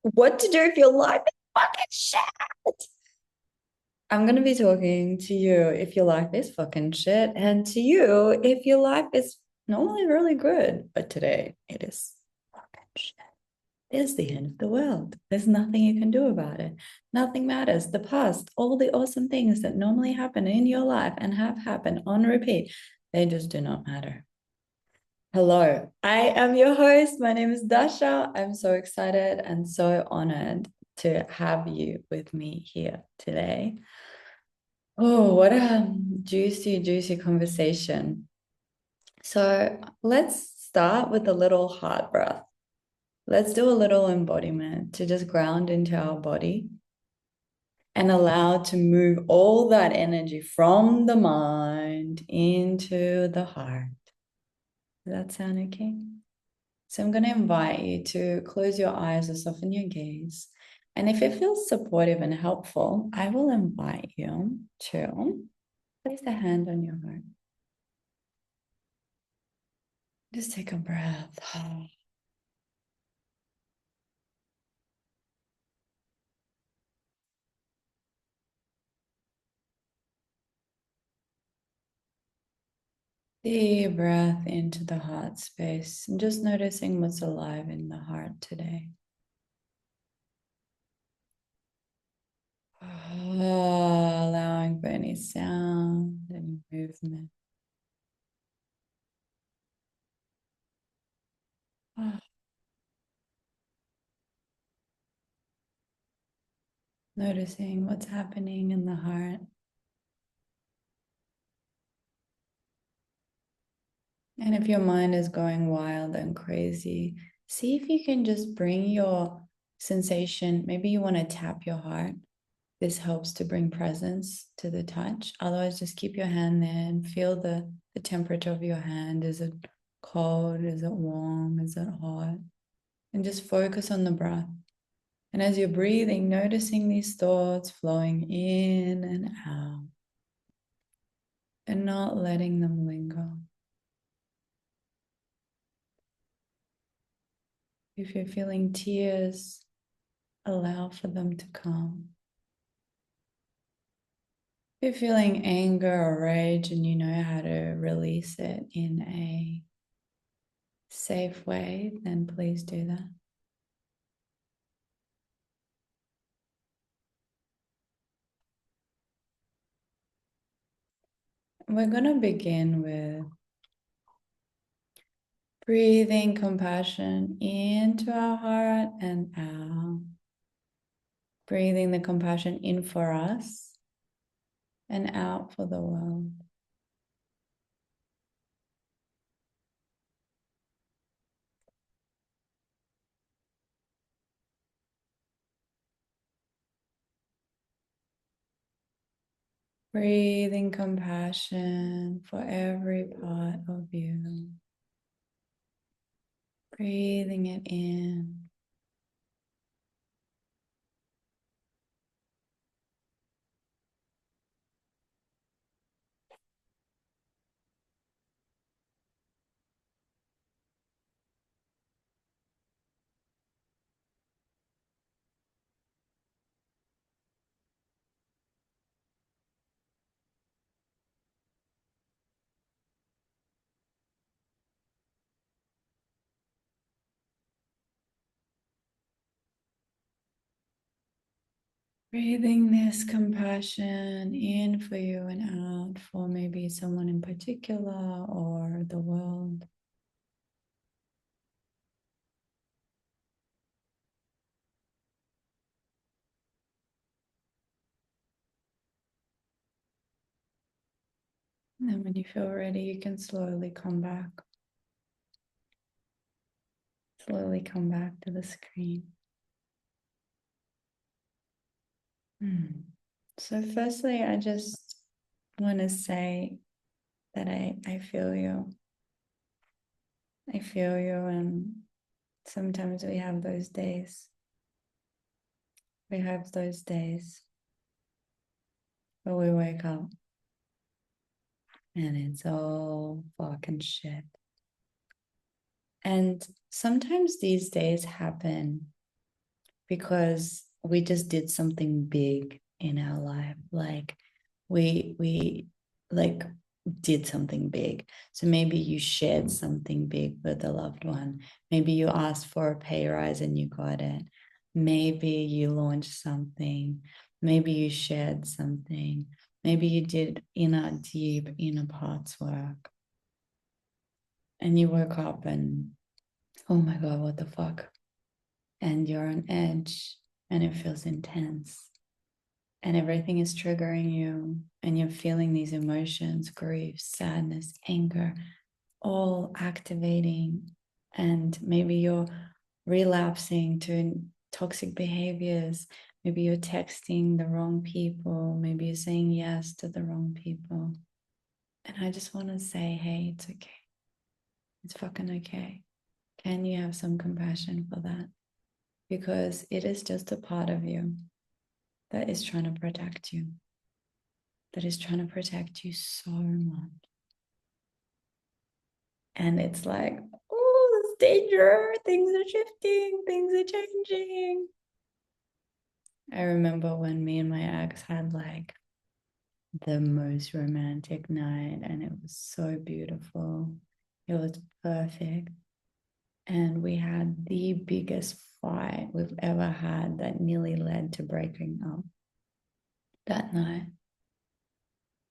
What to do if your life is fucking shit. I'm going to be talking to you if your life is fucking shit, and to you if your life is normally really good, but today it is fucking shit. It is the end of the world. There's nothing you can do about it. Nothing matters. The past, all the awesome things that normally happen in your life and have happened on repeat, they just do not matter. Hello, I am your host. My name is Dasha. I'm so excited and so honored to have you with me here today. Oh, what a juicy, juicy conversation. So let's start with a little heart breath. Let's do a little embodiment to just ground into our body and allow to move all that energy from the mind into the heart. Does that sound okay? So I'm going to invite you to close your eyes or soften your gaze. And if it feels supportive and helpful, I will invite you to place a hand on your heart. Just take a breath. Deep breath into the heart space and just noticing what's alive in the heart today. Allowing for any sound, any movement. Noticing what's happening in the heart. And if your mind is going wild and crazy, see if you can just bring your sensation. Maybe you want to tap your heart. This helps to bring presence to the touch. Otherwise, just keep your hand there and feel the temperature of your hand. Is it cold? Is it warm? Is it hot? And just focus on the breath. And as you're breathing, noticing these thoughts flowing in and out and not letting them linger. If you're feeling tears, allow for them to come. If you're feeling anger or rage and you know how to release it in a safe way, then please do that. We're going to begin with breathing compassion into our heart and out. Breathing the compassion in for us and out for the world. Breathing compassion for every part of you. Breathing it in. Breathing this compassion in for you and out for maybe someone in particular or the world. And then when you feel ready, you can slowly come back. Slowly come back to the screen. So firstly, I just want to say that I feel you. I feel you, and sometimes we have those days. We have those days where we wake up and it's all fucking shit. And sometimes these days happen because we just did something big in our life. Like we like did something big. So maybe you shared something big with a loved one. Maybe you asked for a pay rise and you got it. Maybe you launched something. Maybe you shared something. Maybe you did deep inner parts work. And you woke up and, oh my God, what the fuck? And you're on edge and it feels intense and everything is triggering you and you're feeling these emotions, grief, sadness, anger, all activating. And maybe you're relapsing to toxic behaviors. Maybe you're texting the wrong people. Maybe you're saying yes to the wrong people. And I just want to say, hey, it's okay. It's fucking okay. Can you have some compassion for that? Because it is just a part of you that is trying to protect you, that is trying to protect you so much. And it's like, oh, it's danger. Things are shifting. Things are changing. I remember when me and my ex had like the most romantic night and it was so beautiful. It was perfect. And we had the biggest fight we've ever had that nearly led to breaking up that night.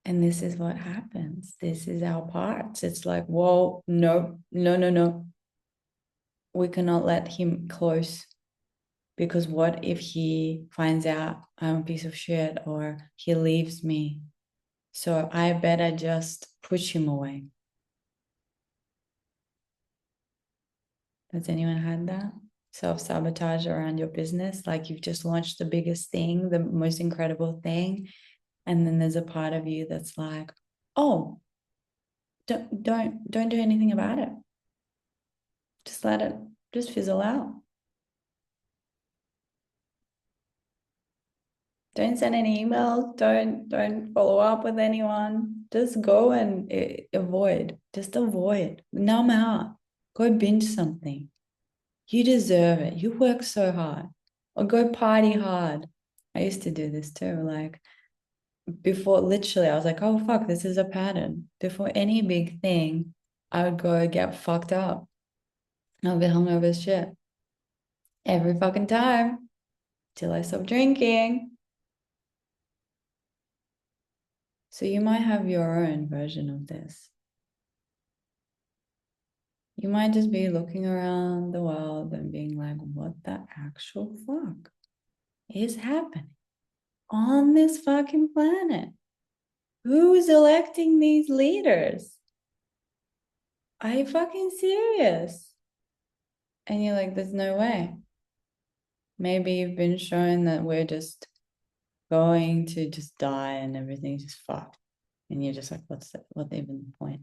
And this is what happens. This is our parts. It's like, whoa, no, no, no, no. We cannot let him close because what if he finds out I'm a piece of shit or he leaves me? So I better just push him away. Has anyone had that? Self-sabotage around your business? Like you've just launched the biggest thing, the most incredible thing. And then there's a part of you that's like, oh, don't do anything about it. Just let it just fizzle out. Don't send any emails. Don't follow up with anyone. Just go and avoid. Just avoid. Numb out. Go binge something. You deserve it. You work so hard. Or go party hard. I used to do this too. Like before, literally, I was like, oh fuck, this is a pattern. Before any big thing, I would go get fucked up. I'll be hungover as shit every fucking time till I stop drinking. So you might have your own version of this. You might just be looking around the world and being like, what the actual fuck is happening on this fucking planet? Who's electing these leaders? Are you fucking serious? And you're like, there's no way. Maybe you've been shown that we're just going to just die and everything's just fucked. And you're just like, what's even the point?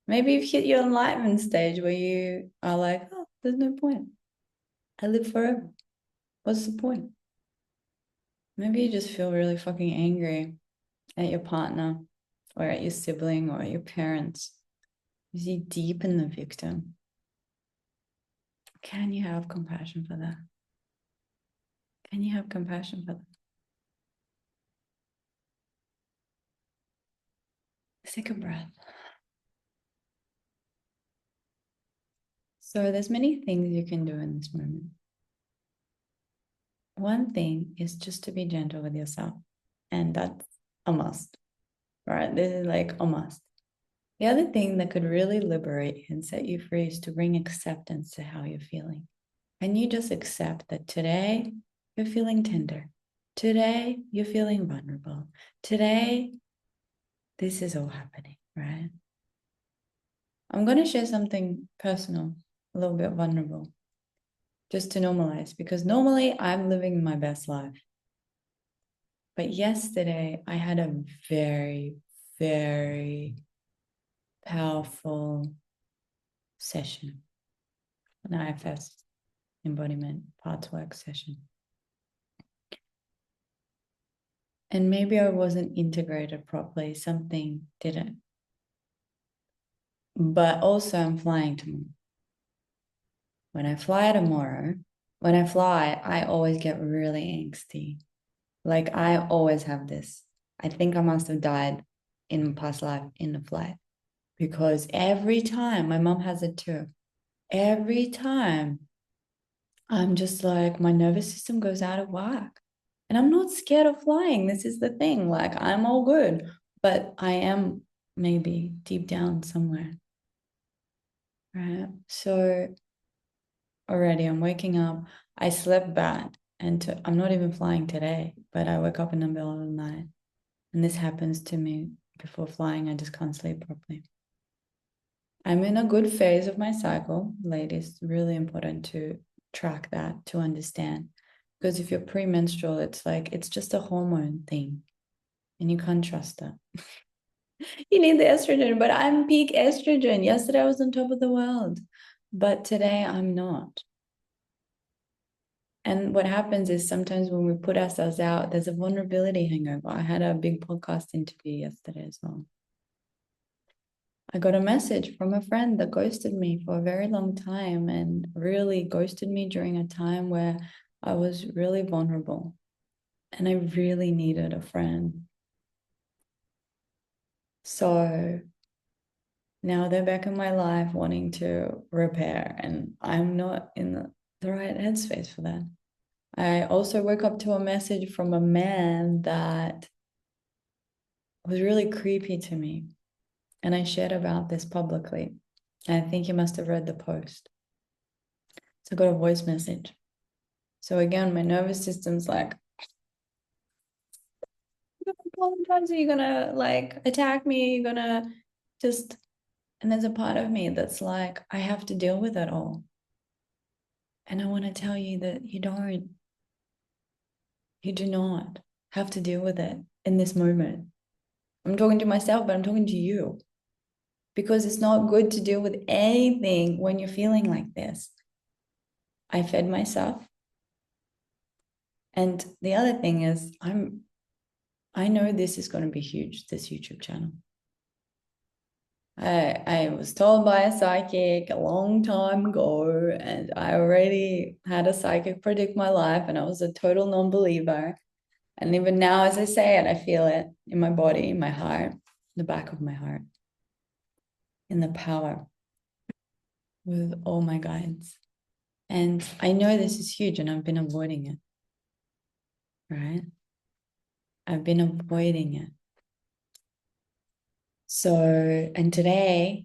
Maybe you've hit your enlightenment stage where you are like, oh, there's no point. I live forever. What's the point? Maybe you just feel really fucking angry at your partner or at your sibling or at your parents. Is he deep in the victim? Can you have compassion for that? Can you have compassion for that? Take a breath. So there's many things you can do in this moment. One thing is just to be gentle with yourself. And that's a must, right? This is like a must. The other thing that could really liberate and set you free is to bring acceptance to how you're feeling. And you just accept that today you're feeling tender. Today you're feeling vulnerable. Today, this is all happening, right? I'm going to share something personal, a little bit vulnerable, just to normalize, because normally I'm living my best life. But yesterday I had a very, very powerful session, an IFS embodiment parts work session. And maybe I wasn't integrated properly, something didn't. But also I'm flying tomorrow. When I fly tomorrow, when I fly, I always get really angsty. Like I always have this. I think I must have died in my past life in the flight because every time, my mom has it too. Every time I'm just like, my nervous system goes out of whack. And I'm not scared of flying. This is the thing. Like, I'm all good, but I am maybe deep down somewhere. Right. So already I'm waking up. I slept bad. I'm not even flying today, but I wake up in the middle of the night. And this happens to me before flying. I just can't sleep properly. I'm in a good phase of my cycle, ladies. Really important to track that, to understand. Because if you're premenstrual, it's like it's just a hormone thing and you can't trust that. You need the estrogen, but I'm peak estrogen. Yesterday I was on top of the world, but today I'm not. And what happens is sometimes when we put ourselves out, there's a vulnerability hangover. I had a big podcast interview yesterday as well. I got a message from a friend that ghosted me for a very long time and really ghosted me during a time where I was really vulnerable and I really needed a friend. So now they're back in my life wanting to repair, and I'm not in the right headspace for that. I also woke up to a message from a man that was really creepy to me. And I shared about this publicly. And I think he must have read the post. So I got a voice message. So again, my nervous system's like, you're gonna apologize, you're gonna like attack me, you're gonna just, and there's a part of me that's like, I have to deal with it all. And I want to tell you that you do not have to deal with it in this moment. I'm talking to myself, but I'm talking to you because it's not good to deal with anything when you're feeling like this. I fed myself. And the other thing is, I know this is going to be huge, this YouTube channel. I was told by a psychic a long time ago, and I already had a psychic predict my life, and I was a total non-believer. And even now, as I say it, I feel it in my body, in my heart, the back of my heart, in the power with all my guides. And I know this is huge, and I've been avoiding it, right? I've been avoiding it. So, and today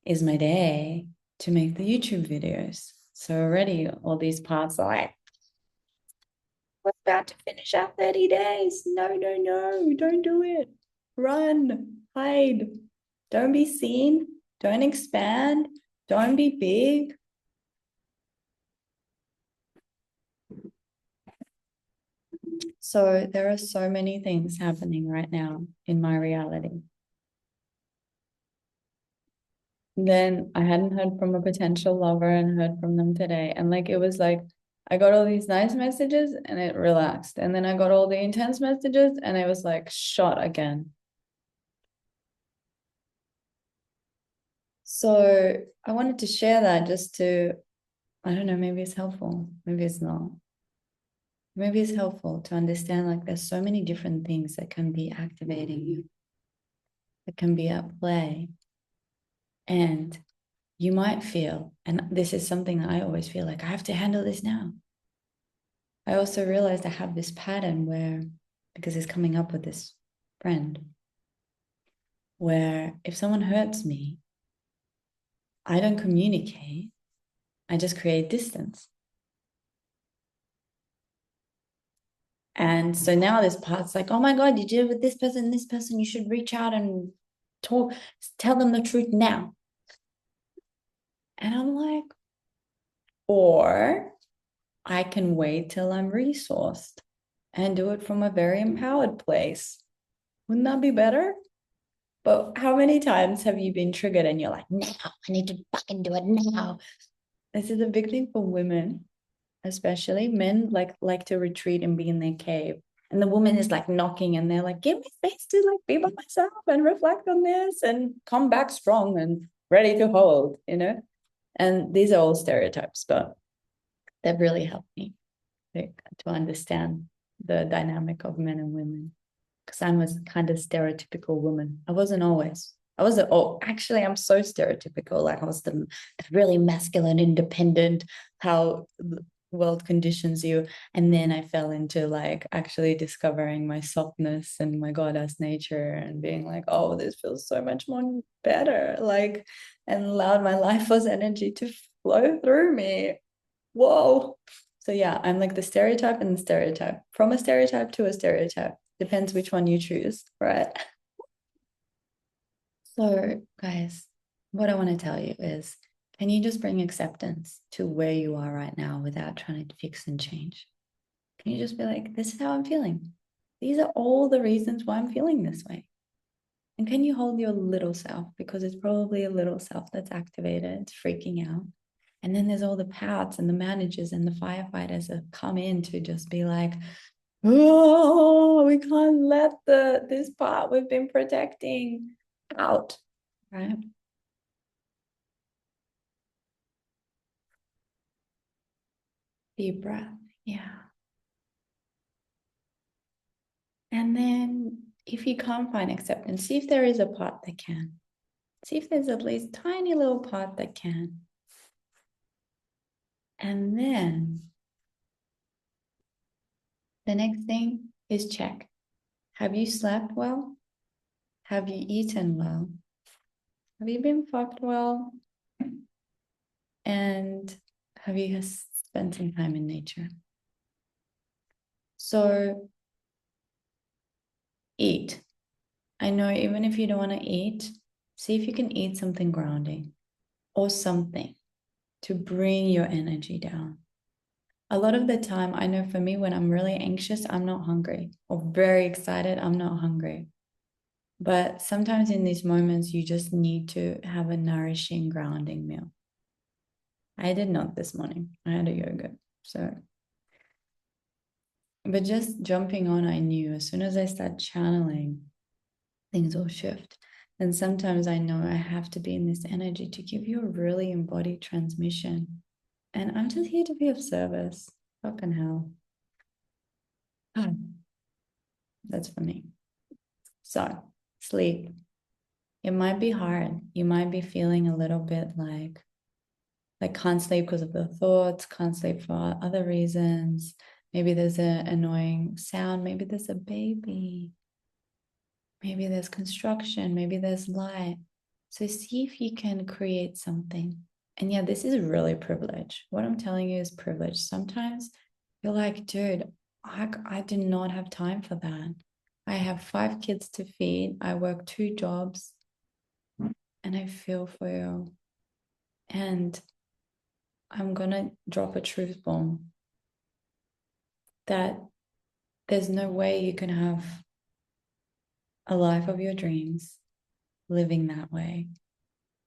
is my day to make the YouTube videos. So already all these parts are like, we're about to finish our 30 days. No, no, no, don't do it. Run, hide. Don't be seen. Don't expand. Don't be big. So there are so many things happening right now in my reality. Then I hadn't heard from a potential lover and heard from them today. And like, it was like, I got all these nice messages and it relaxed. And then I got all the intense messages and it was like shot again. So I wanted to share that just to, I don't know, maybe it's helpful. Maybe it's not. Maybe it's helpful to understand like there's so many different things that can be activating you, that can be at play. And you might feel, and this is something that I always feel like I have to handle this now. I also realized I have this pattern where, because it's coming up with this friend, where if someone hurts me, I don't communicate, I just create distance. And so now this part's like, oh my God, you did it with this person, you should reach out and talk, tell them the truth now. And I'm like, or I can wait till I'm resourced and do it from a very empowered place. Wouldn't that be better? But how many times have you been triggered and you're like, now, I need to fucking do it now? This is a big thing for women, especially. Men like to retreat and be in their cave. And the woman is like knocking and they're like, give me space to like be by myself and reflect on this and come back strong and ready to hold, you know? And these are all stereotypes, but that really helped me to understand the dynamic of men and women. Because I'm a kind of stereotypical woman. I wasn't always. I wasn't, oh, actually, I'm so stereotypical. Like I was the really masculine, independent, how the world conditions you. And then I fell into like actually discovering my softness and my goddess nature and being like, oh, this feels so much more better. Like, and allowed my life force energy to flow through me. Whoa. So yeah, I'm like the stereotype and the stereotype. From a stereotype to a stereotype. Depends which one you choose, right? So, guys, what I want to tell you is, can you just bring acceptance to where you are right now without trying to fix and change? Can you just be like, this is how I'm feeling? These are all the reasons why I'm feeling this way. And can you hold your little self? Because it's probably a little self that's activated, it's freaking out. And then there's all the pouts and the managers and the firefighters that come in to just be like, oh, we can't let this part we've been protecting out, right? Deep breath. Yeah. And then if you can't find acceptance, see if there is a part that can. See if there's at least tiny little part that can. And then the next thing is check. Have you slept well? Have you eaten well? Have you been fucked well? And have you spent some time in nature? So eat. I know even if you don't want to eat, see if you can eat something grounding or something to bring your energy down. A lot of the time, I know for me, when I'm really anxious, I'm not hungry, or very excited, I'm not hungry. But sometimes in these moments, you just need to have a nourishing, grounding meal. I did not this morning. I had a yogurt. So, but just jumping on, I knew as soon as I start channeling, things will shift. And sometimes I know I have to be in this energy to give you a really embodied transmission. And I'm just here to be of service. Fucking hell. Oh, that's for me. So, sleep. It might be hard. You might be feeling a little bit like can't sleep because of the thoughts, can't sleep for other reasons. Maybe there's an annoying sound. Maybe there's a baby. Maybe there's construction. Maybe there's light. So see if you can create something. And yeah, this is really privilege. What I'm telling you is privilege. Sometimes you're like, dude, I do not have time for that. I have 5 kids to feed. I work 2 jobs and I feel for you. And I'm going to drop a truth bomb that there's no way you can have a life of your dreams living that way.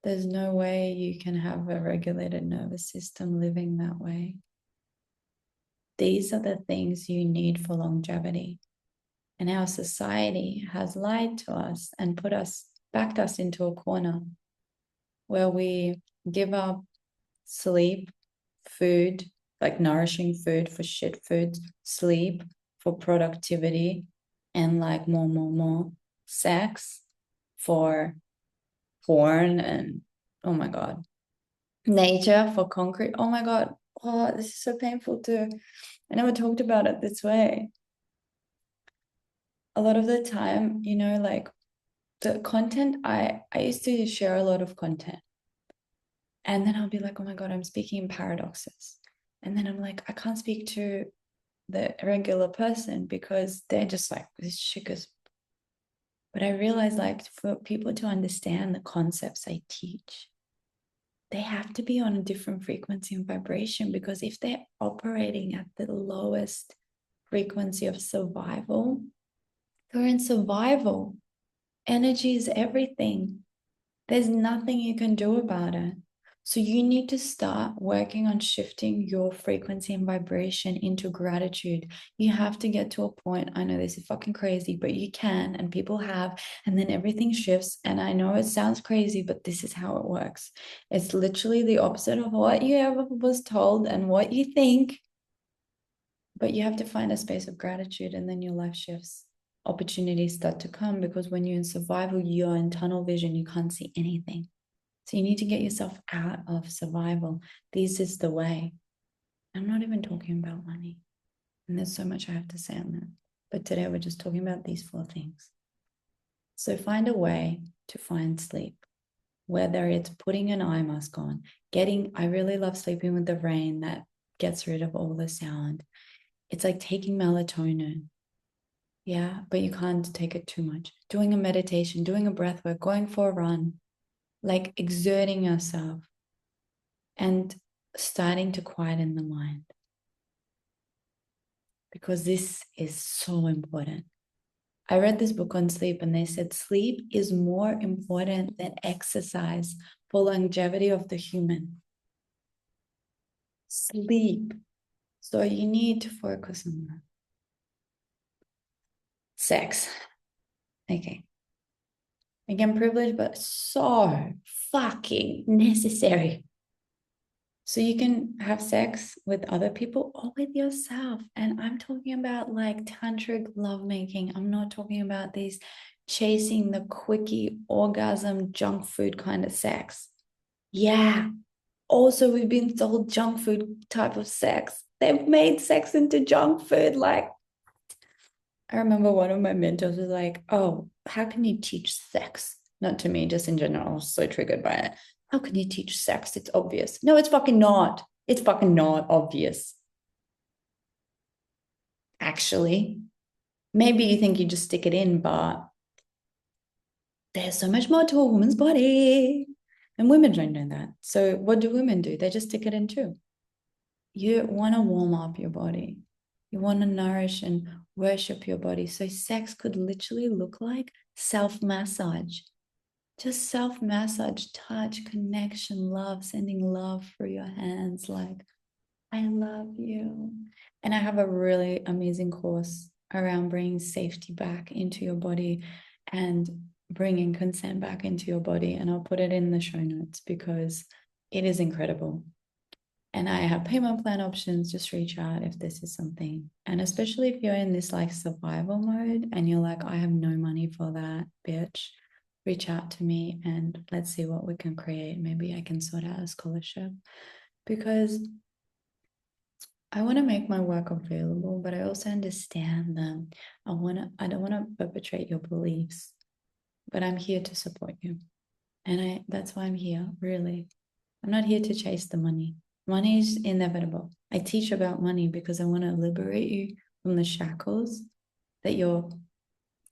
There's no way you can have a regulated nervous system living that way. These are the things you need for longevity. And our society has lied to us and backed us into a corner where we give up sleep, food, like nourishing food for shit food, sleep for productivity, and like more, sex for porn and oh my God, nature for concrete. Oh my God. Oh, this is so painful too. I never talked about it this way. A lot of the time, like the content, I used to share a lot of content. And then I'll be like, oh my God, I'm speaking in paradoxes. And then I'm like, I can't speak to the regular person because they're just like, this shit is. But I realize like for people to understand the concepts I teach, they have to be on a different frequency and vibration, because if they're operating at the lowest frequency of survival, they're in survival. Energy is everything. There's nothing you can do about it. So you need to start working on shifting your frequency and vibration into gratitude. You have to get to a point. I know this is fucking crazy, but you can, and people have, and then everything shifts. And I know it sounds crazy, but this is how it works. It's literally the opposite of what you ever was told and what you think. But you have to find a space of gratitude, and then your life shifts. Opportunities start to come because when you're in survival, you're in tunnel vision, you can't see anything. So you need to get yourself out of survival. This is the way. I'm not even talking about money. And there's so much I have to say on that. But today we're just talking about these 4 things. So find a way to find sleep, whether it's putting an eye mask on, I really love sleeping with the rain that gets rid of all the sound. It's like taking melatonin. Yeah, but you can't take it too much. Doing a meditation, doing a breath work, going for a run, like exerting yourself and starting to quieten the mind, because this is so important. I read this book on sleep and they said sleep is more important than exercise for longevity of the human. Sleep. So you need to focus on that. Sex. Okay. Again, privilege, but so fucking necessary. So you can have sex with other people or with yourself. And I'm talking about like tantric lovemaking. I'm not talking about these chasing the quickie orgasm junk food kind of sex. Yeah. Also, we've been sold junk food type of sex. They've made sex into junk food. Like, I remember one of my mentors was like, oh, how can you teach sex? Not to me, just in general. I was so triggered by it. How can you teach sex? It's obvious. No, it's fucking not. It's fucking not obvious. Actually, maybe you think you just stick it in, but there's so much more to a woman's body. And women don't know that. So what do women do? They just stick it in too. You want to warm up your body. You want to nourish and worship your body. So sex could literally look like self-massage. Just self-massage, touch, connection, love, sending love through your hands. Like, I love you. And I have a really amazing course around bringing safety back into your body and bringing consent back into your body. And I'll put it in the show notes because it is incredible. And I have payment plan options. Just reach out if this is something. And especially if you're in this like survival mode and you're like, I have no money for that, bitch, reach out to me and let's see what we can create. Maybe I can sort out a scholarship, because I want to make my work available, but I also understand them. I don't want to perpetrate your beliefs, but I'm here to support you. And that's why I'm here, really. I'm not here to chase the money. Money is inevitable. I teach about money because I want to liberate you from the shackles that you're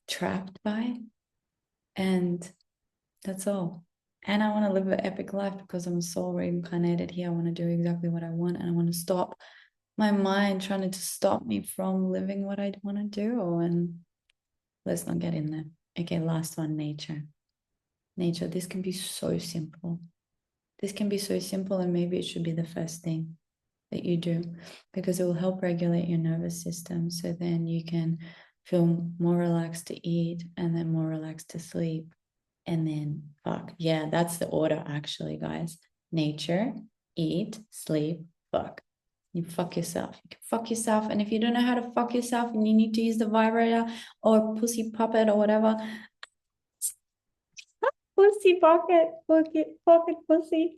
trapped by. And that's all. And I want to live an epic life because I'm a soul reincarnated here. I want to do exactly what I want, and I want to stop my mind trying to stop me from living what I want to do. And let's not get in there. Okay, last one, nature. Nature, this can be so simple. This can be so simple, and maybe it should be the first thing that you do, because it will help regulate your nervous system. So then you can feel more relaxed to eat and then more relaxed to sleep. And then, fuck. Yeah, that's the order, actually, guys. Nature, eat, sleep, fuck. You fuck yourself. You can fuck yourself. And if you don't know how to fuck yourself and you need to use the vibrator or pussy puppet or whatever, pussy pocket, pocket pussy,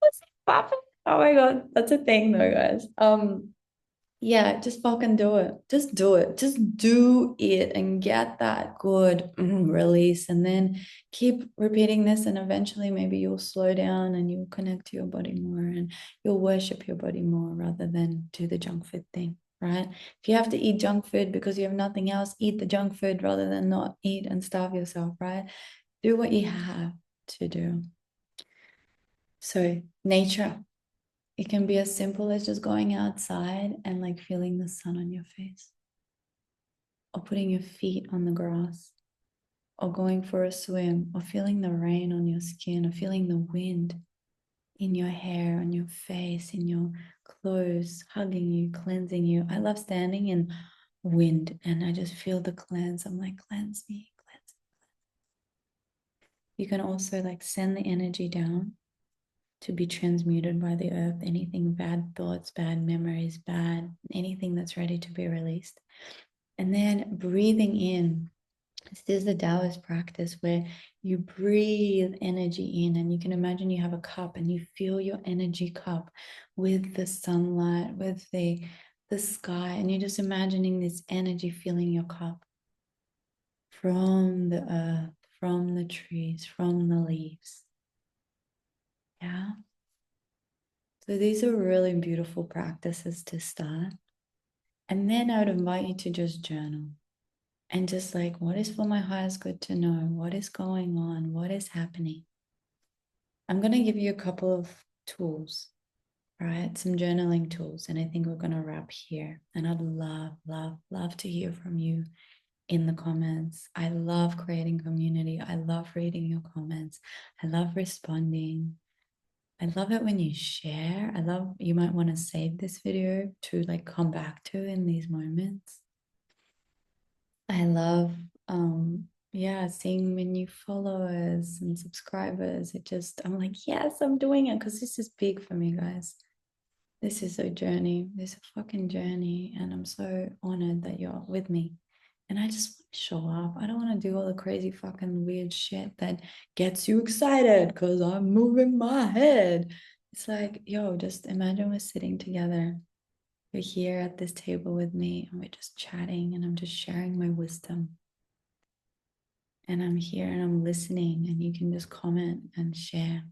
pussy puppet. Oh my God, that's a thing though, guys. Yeah, just fucking do it. Just do it. Just do it and get that good release. And then keep repeating this. And eventually, maybe you'll slow down and you'll connect to your body more and you'll worship your body more rather than do the junk food thing, right? If you have to eat junk food because you have nothing else, eat the junk food rather than not eat and starve yourself, right? Do what you have to do. So, nature. It can be as simple as just going outside and like feeling the sun on your face, or putting your feet on the grass, or going for a swim, or feeling the rain on your skin, or feeling the wind. in your hair, on your face, in your clothes, hugging you, cleansing you. I love standing in wind and I just feel the cleanse. I'm like, cleanse me, cleanse. You can also like send the energy down to be transmuted by the earth. Anything bad thoughts, bad memories, bad, anything that's ready to be released. And then breathing in. This is the Taoist practice where you breathe energy in and you can imagine you have a cup and you fill your energy cup with the sunlight, with the sky, and you're just imagining this energy filling your cup from the earth, from the trees, from the leaves. Yeah. So these are really beautiful practices to start. And then I would invite you to just journal and just like, what is for my highest good to know? What is going on? What is happening? I'm going to give you a couple of tools, right? Some journaling tools. And I think we're going to wrap here. And I'd love, love, love to hear from you in the comments. I love creating community. I love reading your comments. I love responding. I love it when you share. I love, you might want to save this video to like come back to in these moments. I love, yeah, seeing my new followers and subscribers. It just, I'm like, yes, I'm doing it because this is big for me, guys. This is a journey. This is a fucking journey. And I'm so honored that you're with me. And I just want to show up. I don't want to do all the crazy fucking weird shit that gets you excited because I'm moving my head. It's like, yo, just imagine we're sitting together. You're here at this table with me and we're just chatting and I'm just sharing my wisdom. And I'm here and I'm listening and you can just comment and share.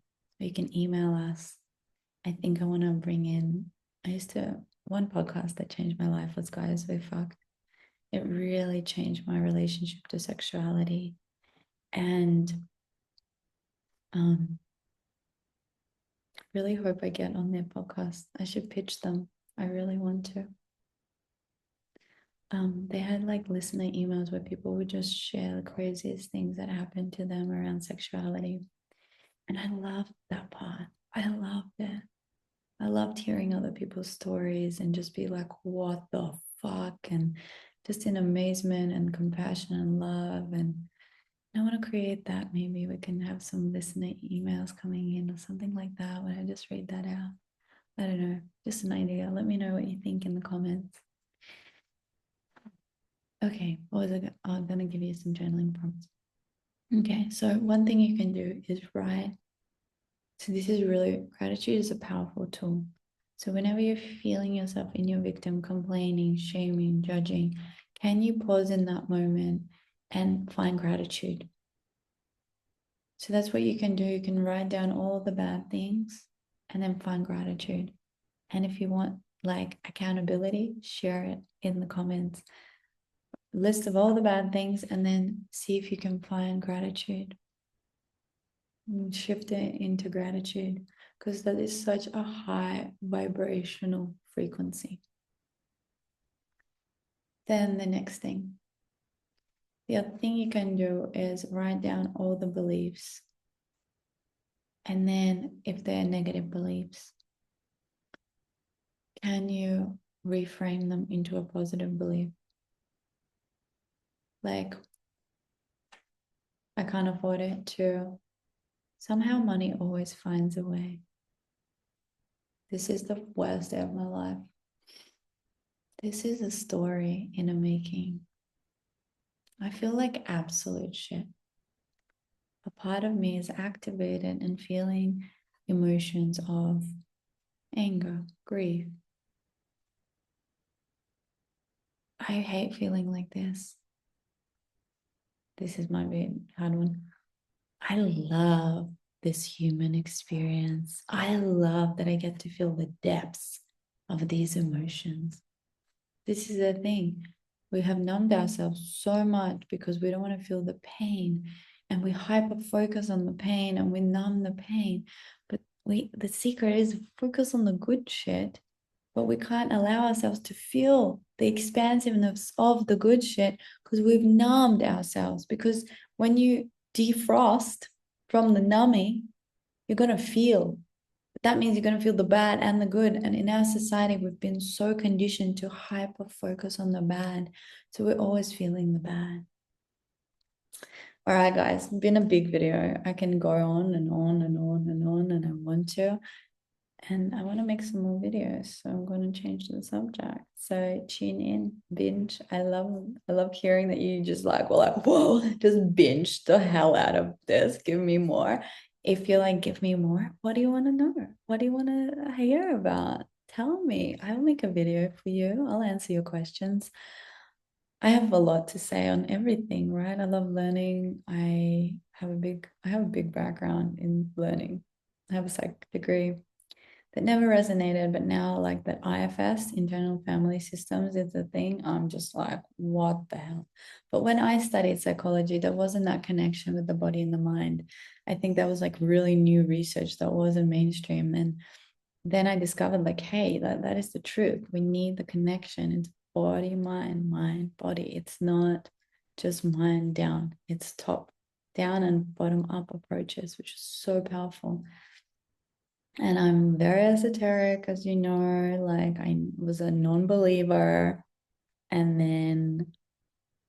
Or you can email us. I think I want to bring in, one podcast that changed my life was Guys We Fucked. It really changed my relationship to sexuality. And really hope I get on their podcast. I should pitch them. I really want to. They had like listener emails where people would just share the craziest things that happened to them around sexuality. And I loved that part. I loved it. I loved hearing other people's stories and just be like, what the fuck? And just in amazement and compassion and love. And I want to create that. Maybe we can have some listener emails coming in or something like that when I just read that out. I don't know, just an idea. Let me know what you think in the comments. Okay, what was I? I'm going to give you some journaling prompts. Okay, so one thing you can do is write. So this is really, gratitude is a powerful tool. So whenever you're feeling yourself in your victim, complaining, shaming, judging, can you pause in that moment and find gratitude? So that's what you can do. You can write down all the bad things and then find gratitude. And if you want like accountability, share it in the comments. List of all the bad things and then see if you can find gratitude. And shift it into gratitude because that is such a high vibrational frequency. Then the next thing, the other thing you can do is write down all the beliefs. And then if they're negative beliefs, can you reframe them into a positive belief? Like, I can't afford it to. Somehow money always finds a way. This is the worst day of my life. This is a story in a making. I feel like absolute shit. A part of me is activated and feeling emotions of anger, grief. I hate feeling like this. This is my big hard one. I love this human experience. I love that I get to feel the depths of these emotions. This is the thing. We have numbed ourselves so much because we don't want to feel the pain and we hyper focus on the pain and we numb the pain. But the secret is focus on the good shit, but we can't allow ourselves to feel the expansiveness of the good shit because we've numbed ourselves. Because when you defrost from the numbing, you're going to feel that means you're going to feel the bad and the good. And in our society, we've been so conditioned to hyper focus on the bad. So we're always feeling the bad. All right, guys, it's been a big video. I can go on and on and on and on, and I want to. And I want to make some more videos. So I'm going to change the subject. So tune in, binge. I love hearing that you just like, well, like, whoa, just binge the hell out of this. Give me more. If you're like, give me more, what do you want to know? What do you want to hear about? Tell me. I'll make a video for you. I'll answer your questions. I have a lot to say on everything, right? I love learning. I have a big background in learning. I have a psych degree that never resonated, but now like that IFS, internal family systems, is a thing. I'm just like, what the hell? But when I studied psychology, there wasn't that connection with the body and the mind. I think that was like really new research that wasn't mainstream. And then I discovered like, hey, that is the truth. We need the connection. It's body, mind, body. It's not just mind down. It's top down and bottom up approaches, which is so powerful. And I'm very esoteric, as you know, like I was a non-believer. And then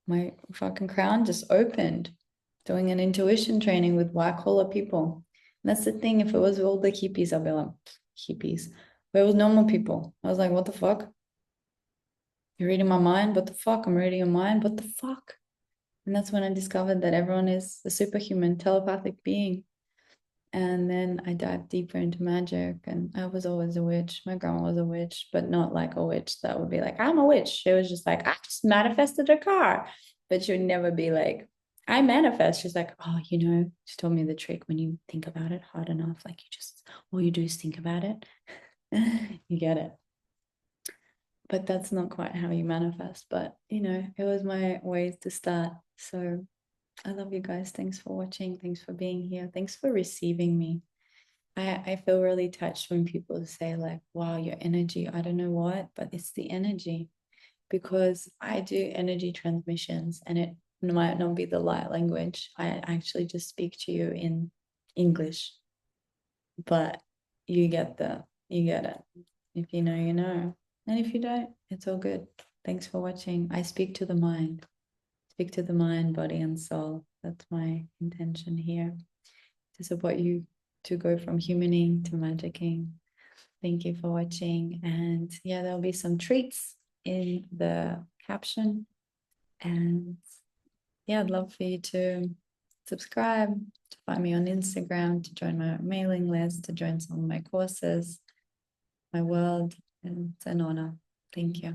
my fucking crown just opened doing an intuition training with white collar people. And that's the thing. If it was all the hippies, I'd be like, hippies. But it was normal people. I was like, what the fuck? You're reading my mind? What the fuck? I'm reading your mind? What the fuck? And that's when I discovered that everyone is a superhuman telepathic being. And then I dived deeper into magic, and I was always a witch. My grandma was a witch, but not like a witch that would be like, I'm a witch. She was just like, I just manifested a car. But she would never be like, I manifest. She's like, oh, she told me the trick when you think about it hard enough, like all you do is think about it. You get it. But that's not quite how you manifest. But, it was my ways to start. So I love you guys. Thanks for watching. Thanks for being here. Thanks for receiving me. I feel really touched when people say like, wow, your energy, I don't know what, but it's the energy, because I do energy transmissions, and it might not be the light language. I actually just speak to you in English, but you get it. If you know, you know. And if you don't, it's all good. Thanks for watching. I speak to the mind. Speak to the mind, body, and soul. That's my intention here, to support you to go from humaning to magicking. Thank you for watching. And yeah, there'll be some treats in the caption. And yeah, I'd love for you to subscribe, to find me on Instagram, to join my mailing list, to join some of my courses, my world. And it's an honor. Thank you.